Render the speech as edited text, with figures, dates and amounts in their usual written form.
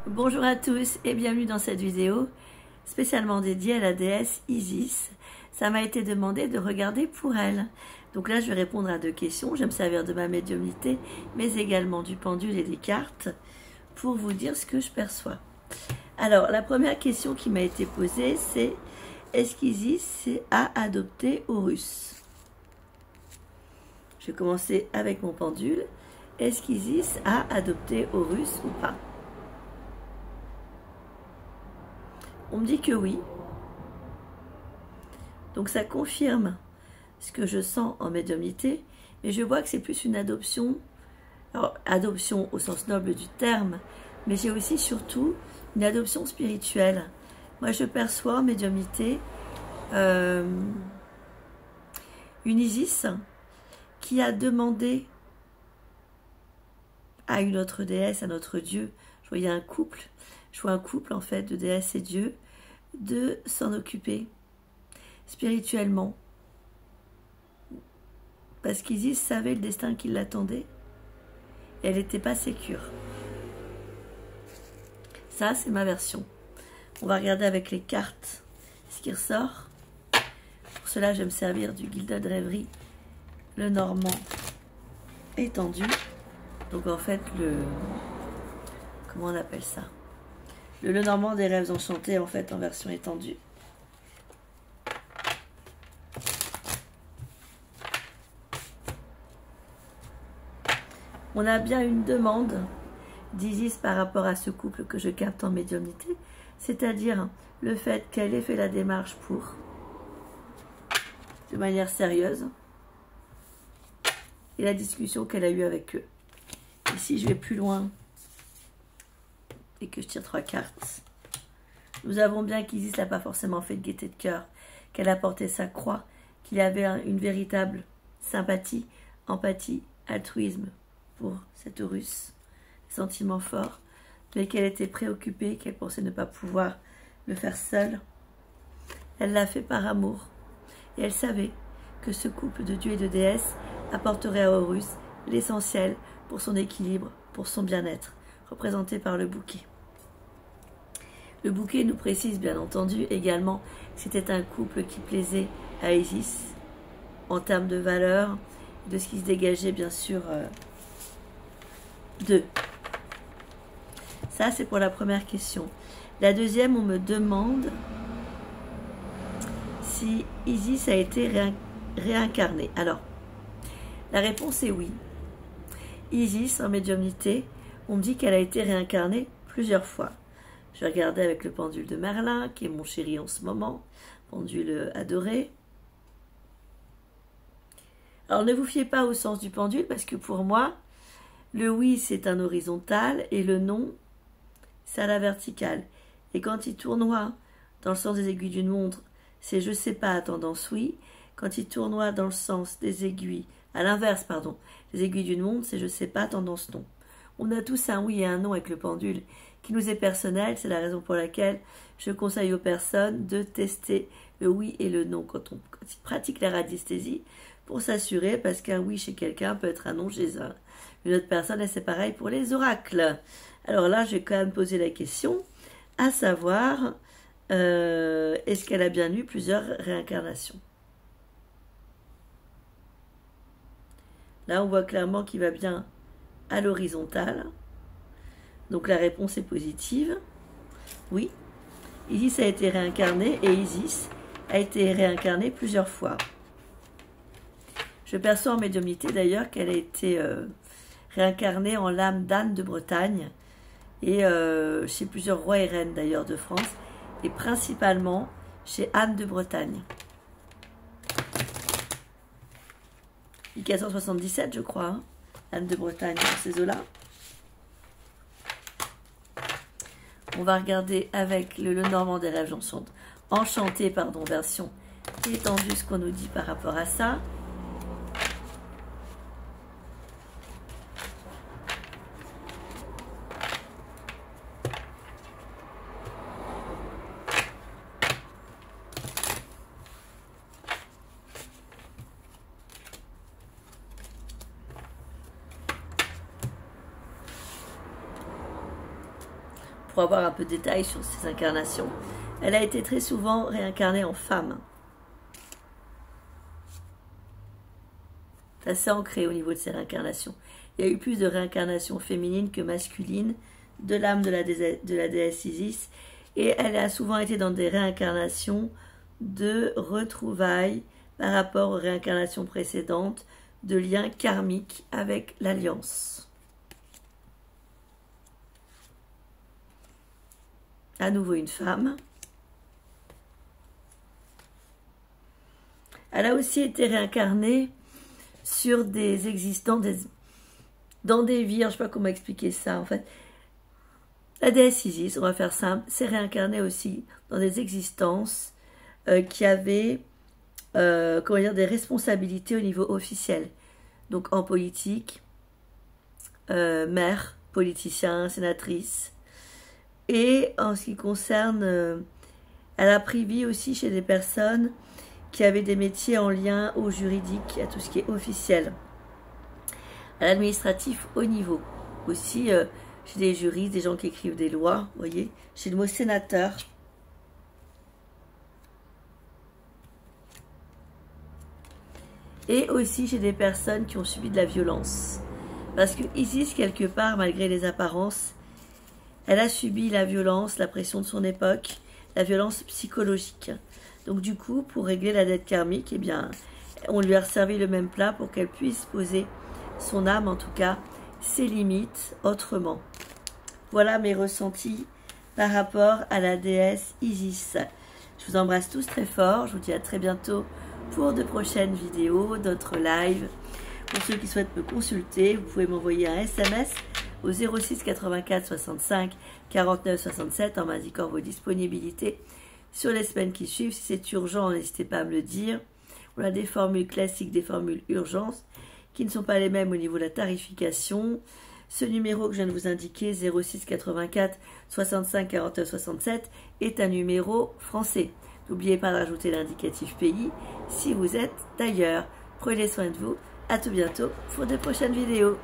Bonjour à tous et bienvenue dans cette vidéo spécialement dédiée à la déesse Isis. Ça m'a été demandé de regarder pour elle. Donc là je vais répondre à deux questions. Je vais me servir de ma médiumnité mais également du pendule et des cartes pour vous dire ce que je perçois. Alors la première question qui m'a été posée c'est: est-ce qu'Isis a adopté Horus? Je vais commencer avec mon pendule. Est-ce qu'Isis a adopté Horus ou pas? On me dit que oui. Donc ça confirme ce que je sens en médiumnité, mais je vois que c'est plus une adoption. Alors, adoption au sens noble du terme, mais j'ai aussi surtout une adoption spirituelle. Moi je perçois en médiumnité une Isis qui a demandé à une autre déesse, à notre dieu, je voyais un couple, je vois un couple en fait de déesse et dieu, de s'en occuper spirituellement. Parce qu'Isis savait le destin qui l'attendait et elle n'était pas sécure. Ça, c'est ma version. On va regarder avec les cartes ce qui ressort. Pour cela, je vais me servir du Gilded Rêverie, le Normand étendu. Donc en fait, comment on appelle ça? Le Lenormand des rêves enchantés, en fait, en version étendue. On a bien une demande d'Isis par rapport à ce couple que je capte en médiumnité, c'est-à-dire le fait qu'elle ait fait la démarche pour, de manière sérieuse, et la discussion qu'elle a eue avec eux. Ici, je vais plus loin et que je tire 3 cartes. Nous avons bien qu'Isis n'a pas forcément fait de gaieté de cœur, qu'elle a porté sa croix, qu'il avait une véritable sympathie, empathie, altruisme pour cet Horus, sentiments forts, mais qu'elle était préoccupée, qu'elle pensait ne pas pouvoir le faire seule. Elle l'a fait par amour, et elle savait que ce couple de dieux et de déesses apporterait à Horus l'essentiel pour son équilibre, pour son bien-être, représenté par le bouquet. Le bouquet nous précise bien entendu également que c'était un couple qui plaisait à Isis en termes de valeur, de ce qui se dégageait bien sûr d'eux. Ça c'est pour la première question. La deuxième, on me demande si Isis a été réincarnée. Alors, la réponse est oui. Isis, en médiumnité, on me dit qu'elle a été réincarnée plusieurs fois. Je vais regarder avec le pendule de Merlin, qui est mon chéri en ce moment, pendule adoré. Alors ne vous fiez pas au sens du pendule, parce que pour moi, le oui c'est un horizontal et le non c'est à la verticale. Et quand il tournoie dans le sens des aiguilles d'une montre, c'est je sais pas à tendance oui. Quand il tournoie dans le sens des aiguilles, à l'inverse pardon, les aiguilles d'une montre, c'est je sais pas tendance non. On a tous un oui et un non avec le pendule qui nous est personnel, c'est la raison pour laquelle je conseille aux personnes de tester le oui et le non quand ils pratiquent la radiesthésie pour s'assurer, parce qu'un oui chez quelqu'un peut être un non chez une autre personne, et c'est pareil pour les oracles. Alors là, je vais quand même poser la question, à savoir, est-ce qu'elle a bien eu plusieurs réincarnations? Là, on voit clairement qu'il va bien à l'horizontale. Donc la réponse est positive. Oui, Isis a été réincarnée et Isis a été réincarnée plusieurs fois. Je perçois en médiumnité d'ailleurs qu'elle a été réincarnée en l'âme d'Anne de Bretagne et chez plusieurs rois et reines d'ailleurs de France, et principalement chez Anne de Bretagne. 1477 je crois, hein, Anne de Bretagne dans ces eaux-là. On va regarder avec le Lenormand des rêves enchantés, pardon, version étendue, ce qu'on nous dit par rapport à ça. pour avoir un peu de détails sur ses incarnations. Elle a été très souvent réincarnée en femme. C'est assez ancré au niveau de ses réincarnations. Il y a eu plus de réincarnations féminines que masculines de l'âme de la déesse Isis. Et elle a souvent été dans des réincarnations de retrouvailles par rapport aux réincarnations précédentes, de liens karmiques avec l'Alliance. À nouveau une femme. Elle a aussi été réincarnée sur des existants, dans des vies, je ne sais pas comment expliquer ça en fait. La déesse Isis, on va faire simple, s'est réincarnée aussi dans des existences qui avaient comment dire, des responsabilités au niveau officiel. Donc en politique, maire, politicien, sénatrice. Et en ce qui concerne, elle a pris vie aussi chez des personnes qui avaient des métiers en lien au juridique, à tout ce qui est officiel. À l'administratif haut niveau. Aussi chez des juristes, des gens qui écrivent des lois, vous voyez. Chez le mot sénateur. Et aussi chez des personnes qui ont subi de la violence. Parce que Isis, quelque part, malgré les apparences, elle a subi la violence, la pression de son époque, la violence psychologique. Donc du coup, pour régler la dette karmique, eh bien, on lui a servi le même plat pour qu'elle puisse poser son âme, en tout cas, ses limites autrement. Voilà mes ressentis par rapport à la déesse Isis. Je vous embrasse tous très fort. Je vous dis à très bientôt pour de prochaines vidéos, d'autres lives. Pour ceux qui souhaitent me consulter, vous pouvez m'envoyer un SMS au 06 84 65 49 67 en m'indiquant vos disponibilités sur les semaines qui suivent. Si c'est urgent, n'hésitez pas à me le dire. On a des formules classiques, des formules urgence qui ne sont pas les mêmes au niveau de la tarification. Ce numéro que je viens de vous indiquer, 06 84 65 49 67, est un numéro français. N'oubliez pas de rajouter l'indicatif pays si vous êtes d'ailleurs. Prenez soin de vous. À tout bientôt pour de prochaines vidéos.